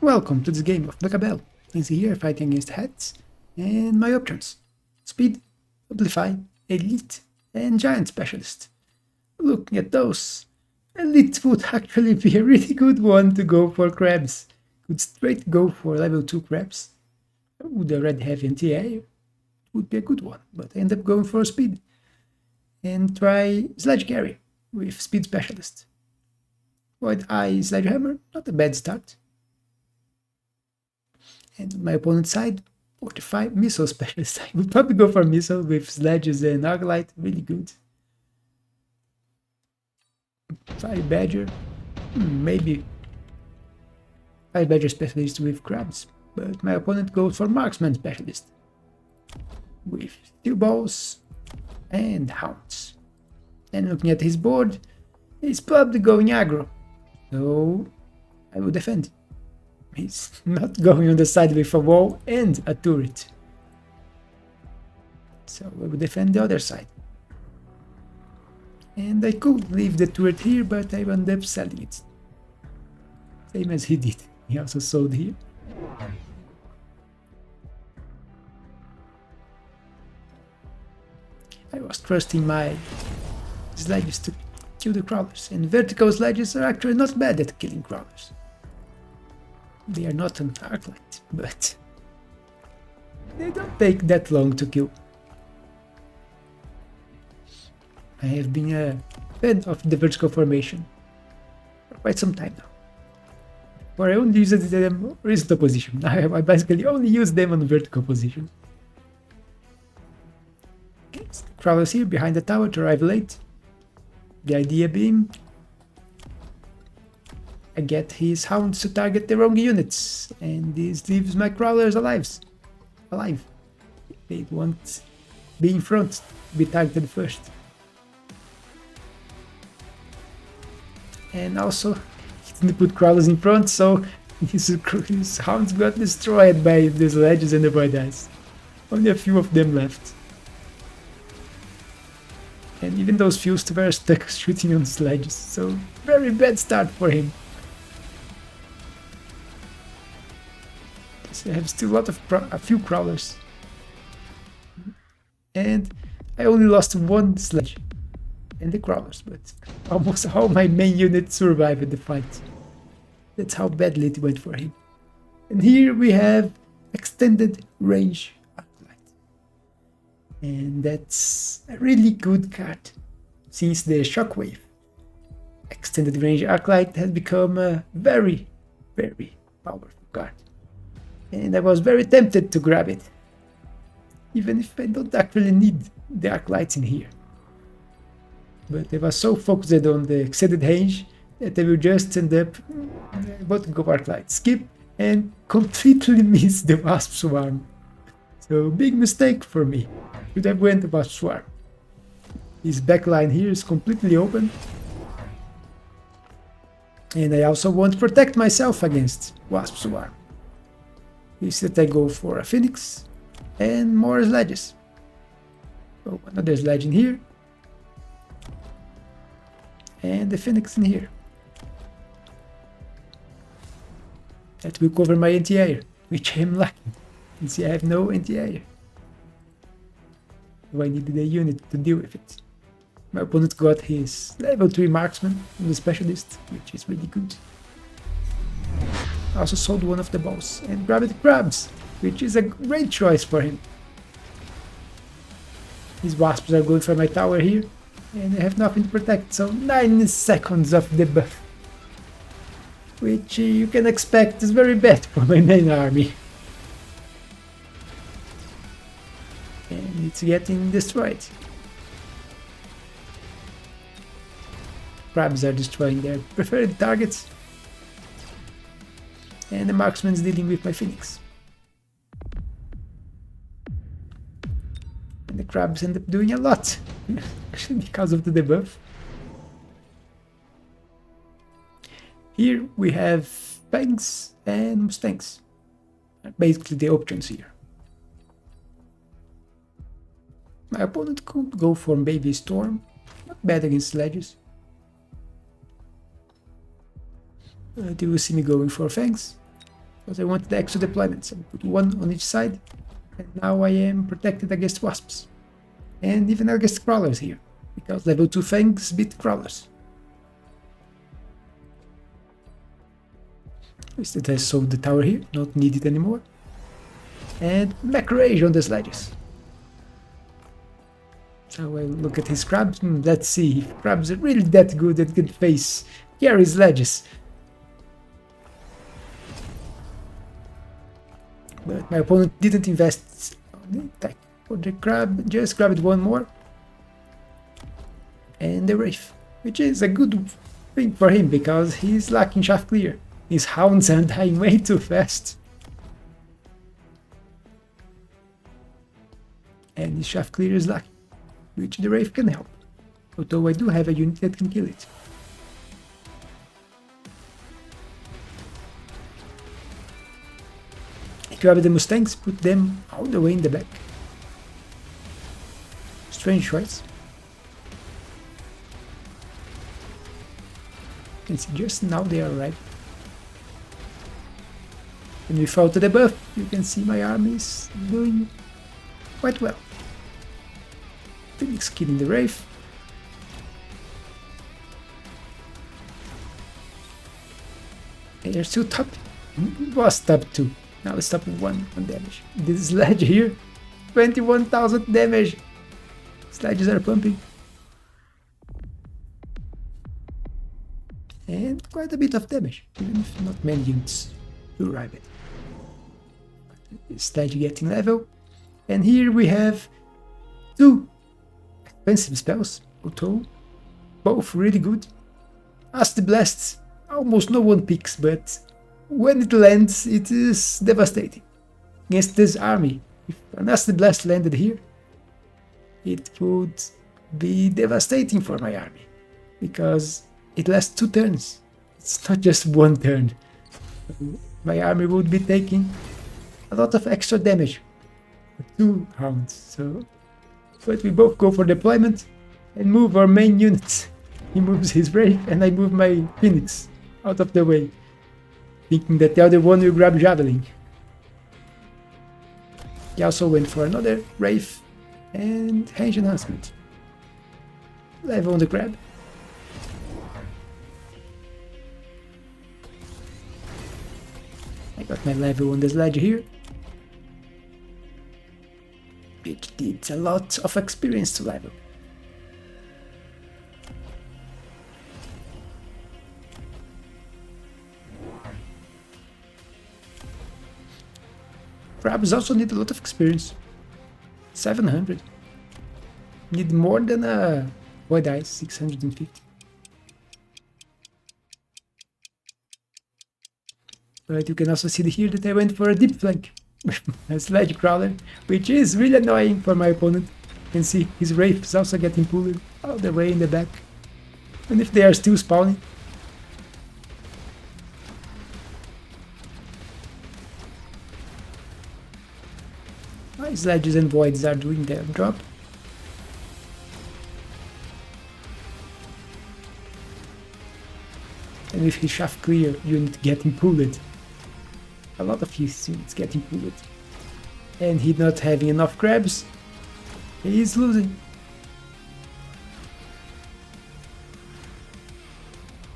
Welcome to this game of Mechabellum. Easy here fighting against heads, and my options: Speed, Amplify, Elite, and Giant Specialist. Looking at those, Elite would actually be a really good one to go for crabs. Could straight go for level 2 crabs. I would already have NTA, it would be a good one, but I end up going for Speed. And try Sledge carry with Speed Specialist. Void Eye Sledgehammer, not a bad start. And on my opponent's side, 45 Missile Specialist. I would probably go for Missile with Sledges and Arglite, really good. 5 Badger, maybe 5 Badger Specialist with Crabs, but my opponent goes for Marksman Specialist with Steel Balls and Hounds. And looking at his board, he's probably going aggro, so I will defend. He's not going on the side with a wall and a turret, so I will defend the other side. And I could leave the turret here, but I end up selling it. Same as he did. He also sold here. I was trusting my sledges to kill the crawlers, and vertical sledges are actually not bad at killing crawlers. They are not an Arclight, but they don't take that long to kill. I have been a fan of the vertical formation for quite some time now. For I only use them in horizontal position. I basically only use them on vertical position. Okay, so crawlers here behind the tower to arrive late. The idea being, I get his hounds to target the wrong units, and this leaves my crawlers alive. They won't be in front, be targeted first. And also, he didn't put crawlers in front, so his hounds got destroyed by the sledges and the void eyes. Only a few of them left. And even those few were stuck shooting on sledges, so very bad start for him. So I have still a few crawlers. And I only lost one sledge and the crawlers, but almost all my main units survived the fight. That's how badly it went for him. And here we have extended range Arclight. And that's a really good card, since the Shockwave. Extended range Arclight has become a very, very powerful card. And I was very tempted to grab it, even if I don't actually need the Arclights in here. But I was so focused on the extended range that I will just end up about to go Arclight, skip, and completely miss the Wasp Swarm. So big mistake for me. Should have went the Wasp Swarm. His backline here is completely open. And I also want to protect myself against Wasp Swarm. Instead I go for a Phoenix and more sledges. So another sledge in here. And the Phoenix in here. That will cover my anti-air, which I'm lacking. You see, I have no anti-air. So I needed a unit to deal with it. My opponent got his level 3 marksman from the specialist, which is really good. I also sold one of the balls and grabbed the crabs, which is a great choice for him. His wasps are going for my tower here, and I have nothing to protect, so 9 seconds of debuff, which you can expect is very bad for my main army. And it's getting destroyed. Crabs are destroying their preferred targets, and the marksman's dealing with my Phoenix. And the crabs end up doing a lot, actually because of the debuff. Here we have Fangs and Mustangs, basically the options here. My opponent could go for Baby Storm, not bad against sledges. You will see me going for Fangs. because I wanted the extra deployments. So I put one on each side, and now I am protected against wasps. And even against crawlers here, because level 2 fangs beat crawlers. Instead I sold the tower here, not need it anymore. And mech rage on the sledges. So I look at his crabs. Let's see if crabs are really that good at good face carry sledges. But my opponent didn't invest on the attack for the crab, just grabbed one more. And the Wraith, which is a good thing for him because he's lacking shaft clear. His hounds are dying way too fast. And his shaft clear is lacking, which the Wraith can help. Although I do have a unit that can kill it. Grab the Mustangs, put them all the way in the back. Strange choice. You can see just now they arrived. And without the buff, you can see my army is doing quite well. Phoenix killing the Wraith. And they're still top. It was top 2. Now it's top 1 on damage. This Sledge here, 21,000 damage. Sledges are pumping. And quite a bit of damage, even if not many units to arrive at. Sledge getting level. And here we have 2 expensive spells, although both really good. As the Blast, almost no one picks, but when it lands, it is devastating. Against this army, if an Acid Blast landed here, it would be devastating for my army, because it lasts 2 turns. It's not just 1 turn. My army would be taking a lot of extra damage. 2 hounds, so... But we both go for deployment and move our main units. He moves his Wraith and I move my Phoenix out of the way, thinking that the other one will grab Javelin. He also went for another Wraith and range enhancement. Level on the crab. I got my level on the Sledge here. It needs a lot of experience to level. Crabs also need a lot of experience. 700. Need more than a Void Eyes, 650. But you can also see here that I went for a deep flank with a Sledge Crawler, which is really annoying for my opponent. You can see his Wraith is also getting pulled all the way in the back. And if they are still spawning, my Sledges and Voids are doing their job. And with his shaft clear unit getting pulled, a lot of his units getting pulled, and he not having enough crabs, he is losing.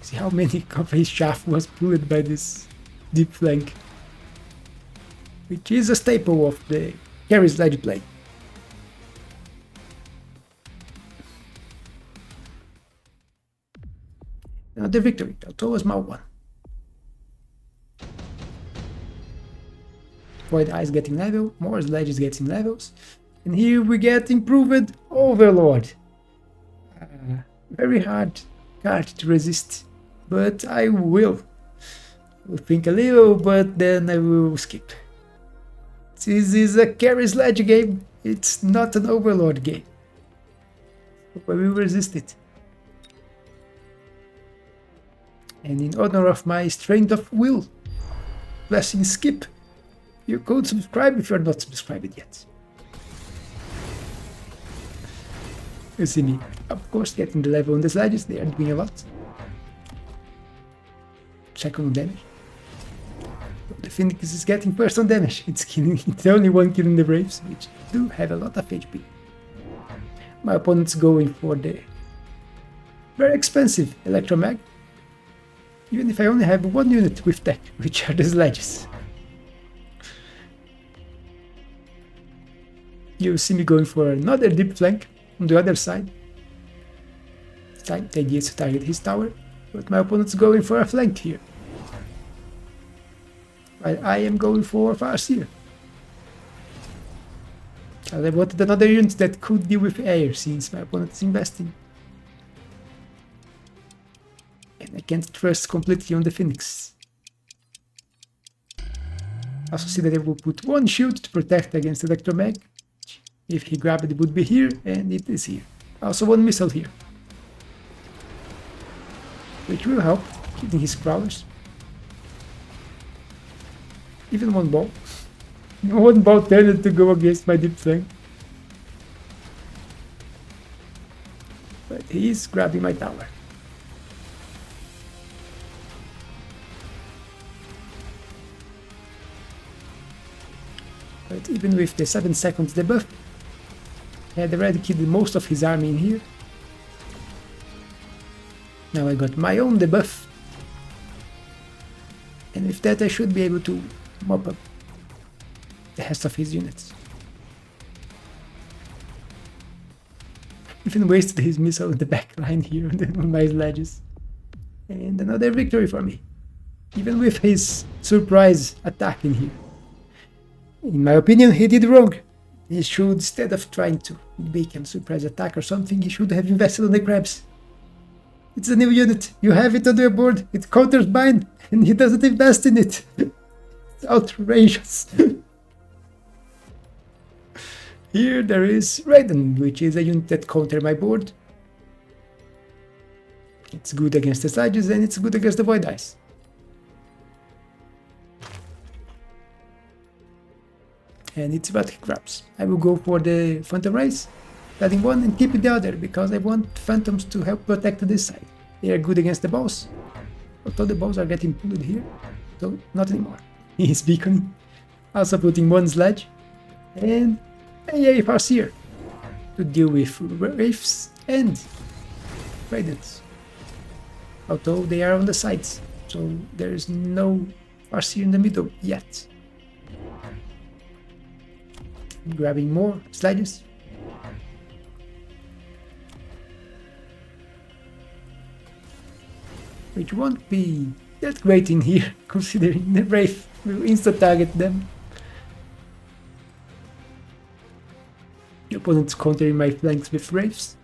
See how many of his shaft was pulled by this deep flank, which is a staple of the carry Sledge play. Now the victory, although a small one. Void Eyes getting level, more Sledges getting levels, and here we get improved Overlord. Very hard card to resist, but I will think a little, but then I will skip. This is a carry Sledge game, it's not an Overlord game. But we will resist it. And in honor of my strength of will, pressing skip, you could subscribe if you're not subscribed yet. You see me, of course, getting the level on the Sledges, they are doing a lot. Second damage. The Phoenix is getting personal damage. It's killing. It's the only one killing the Braves, which do have a lot of HP. My opponent's going for the very expensive Electromag. Even if I only have one unit with tech, which are the Sledges. You see me going for another deep flank on the other side. The idea is to target his tower, but my opponent's going for a flank here. While I am going for Farseer. I wanted another unit that could deal with air, since my opponent is investing. And I can't trust completely on the Phoenix. Also see that I will put one shield to protect against Electromag. If he grabbed it would be here, and it is here. Also one missile here. Which will help, hitting his crawlers. Even one ball. One ball turned to go against my deep flank. But he is grabbing my tower. But even with the 7 seconds debuff, I had already killed most of his army in here. Now I got my own debuff. And with that I should be able to mop up the rest of his units. Even wasted his missile in the back line here on my Sledges. And another victory for me. Even with his surprise attack in here. In my opinion, he did wrong. He should, instead of trying to make a surprise attack or something, he should have invested on the crabs. It's a new unit, you have it on your board, it counters mine, and he doesn't invest in it. It's outrageous. Here there is Raiden, which is a unit that counters my board. It's good against the Sledges and it's good against the Void Eyes. And it's what he grabs. I will go for the Phantom Rays, adding one and keeping the other, because I want Phantoms to help protect this side. They are good against the balls, although the balls are getting pulled here, so not anymore. He is beaconing. Also putting one Sledge, and a Farseer to deal with Wraiths and Raidens. Although they are on the sides, so there is no Farseer in the middle yet. Grabbing more Sledges. Which won't be that great in here, considering the Wraith will insta-target them. The opponent's countering my flanks with Wraiths.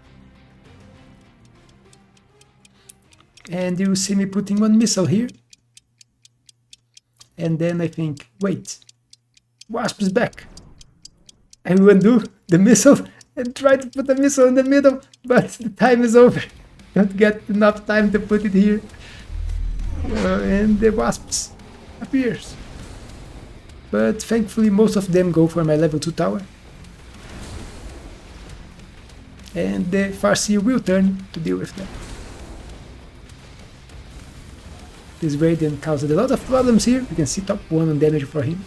And you see me putting one missile here. And then I think, wait, Wasp is back. I will undo the missile and try to put the missile in the middle, but the time is over. Don't get enough time to put it here. And the Wasps appears. But thankfully most of them go for my level 2 tower. And the Farseer will turn to deal with them. This Radiant caused a lot of problems here. You can see top 1 on damage for him.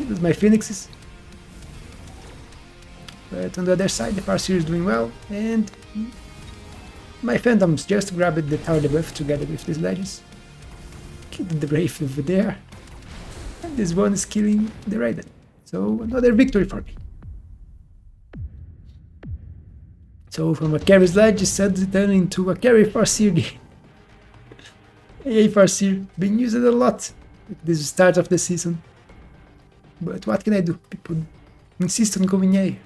With my Phoenixes. But on the other side the Farseer is doing well, and my Phantoms just grabbed the tower debuff together with these Sledges. Killed the Wraith over there. And this one is killing the Raiden. So another victory for me. So from a carry Sledge it suddenly turned into a carry Farseer game. A Farseer being used a lot at the start of the season. But what can I do? People insist on going A.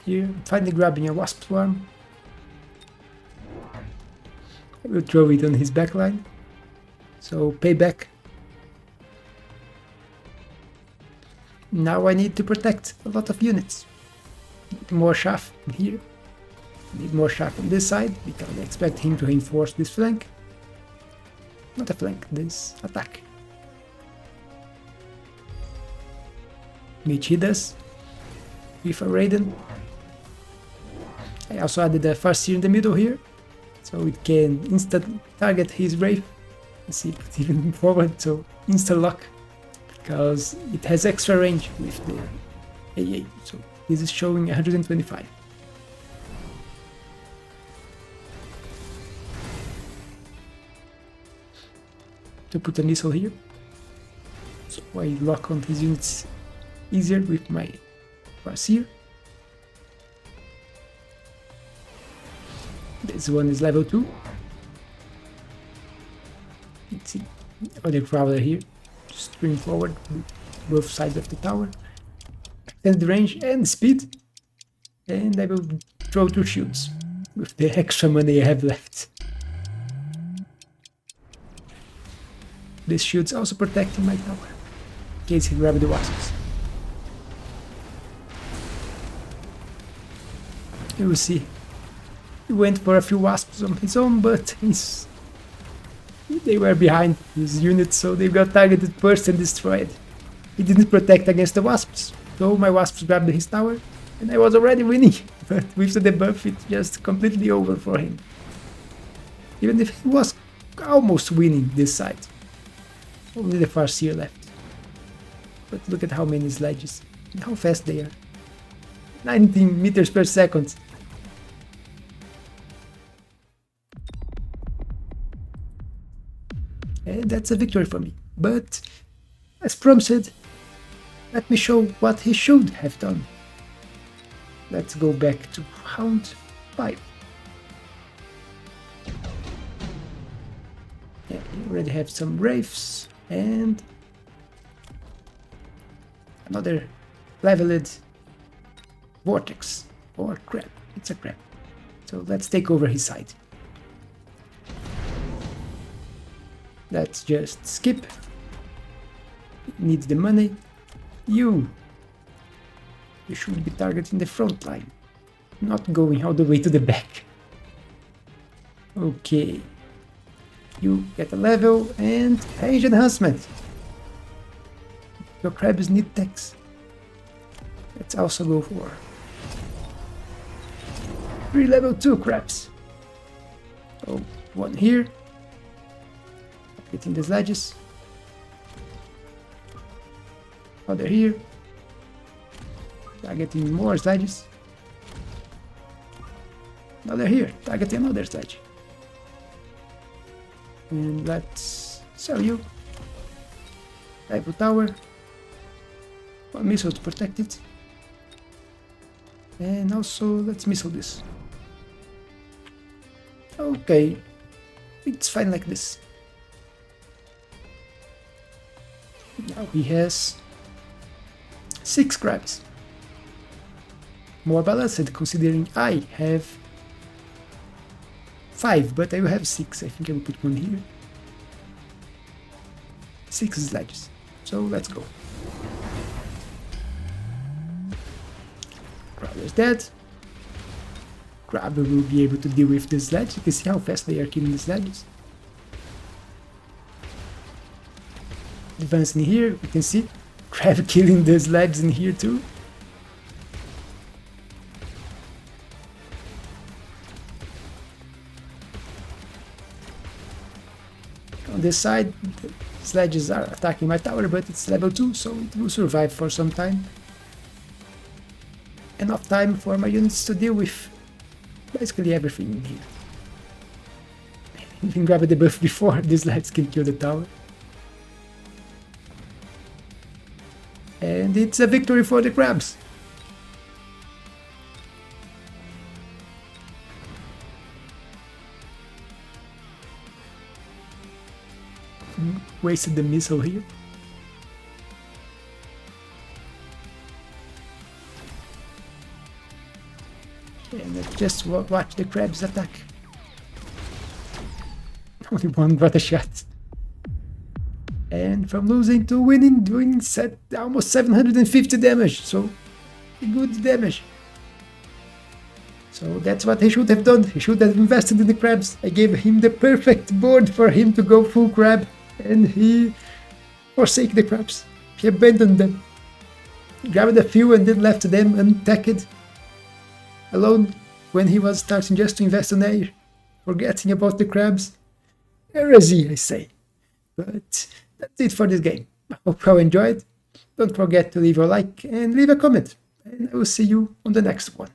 Here, I'm finally grabbing a Wasp Swarm. I will throw it on his backline. So, payback. Now I need to protect a lot of units. Need more chaff here. Need more chaff on this side, because I expect him to reinforce this flank. Not a flank, this attack. Which he does with a Raiden. I also added a Farseer in the middle here, so it can instant target his Wraith. Let's see, put even forward, so insta lock, because it has extra range with the AA. So this is showing 125. To put a missile here, so I lock on his units easier with my Farseer. This one is level 2. Let's see, other Prowler here, just spring forward both sides of the tower, extend the range and speed, and I will throw 2 shields with the extra money I have left. This shield's also protecting my tower, in case he grabs the wasps. You will see, he went for a few wasps on his own, but they were behind his units, so they got targeted first and destroyed. He didn't protect against the wasps, so my wasps grabbed his tower, and I was already winning, but with the debuff it's just completely over for him. Even if he was almost winning this side. Only the Farseer left. But look at how many sledges, and how fast they are. 19 meters per second. And that's a victory for me. But, as promised, let me show what he should have done. Let's go back to round 5. Yeah, you already have some Wraiths and another leveled Vortex or Crab. It's a Crab. So let's take over his side. Let's just skip. Needs the money. You should be targeting the front line, not going all the way to the back. Okay. You get a level and range enhancement. Your crabs need techs. Let's also go for 3 level 2 crabs. Oh, one here. Getting the sledges. Other here. Targeting more sledges. Another here. Targeting another sledge. And let's sell you. Level tower. One missile to protect it. And also let's missile this. Okay. It's fine like this. Now he has 6 crabs. More balanced considering I have 5, but I will have 6. I think I will put one here. 6 sledges. So let's go. Crabber is dead. Crabber will be able to deal with the sledge. You can see how fast they are killing the sledges. Advancing here, you can see Crab killing the sledges in here too. On this side, the sledges are attacking my tower, but it's level 2, so it will survive for some time. Enough time for my units to deal with basically everything in here. Even grab the buff before the sledges can kill the tower. And it's a victory for the crabs. Wasted the missile here. And let's just watch the crabs attack. Only one got a shot. And from losing to winning, doing almost 750 damage, so good damage. So that's what he should have done. He should have invested in the crabs. I gave him the perfect board for him to go full crab, and he forsake the crabs. He abandoned them. Grabbed a few and then left them untacked, alone, when he was starting just to invest on air, forgetting about the crabs. Heresy, I say. But that's it for this game. I hope you enjoyed. Don't forget to leave a like and leave a comment. And I will see you on the next one.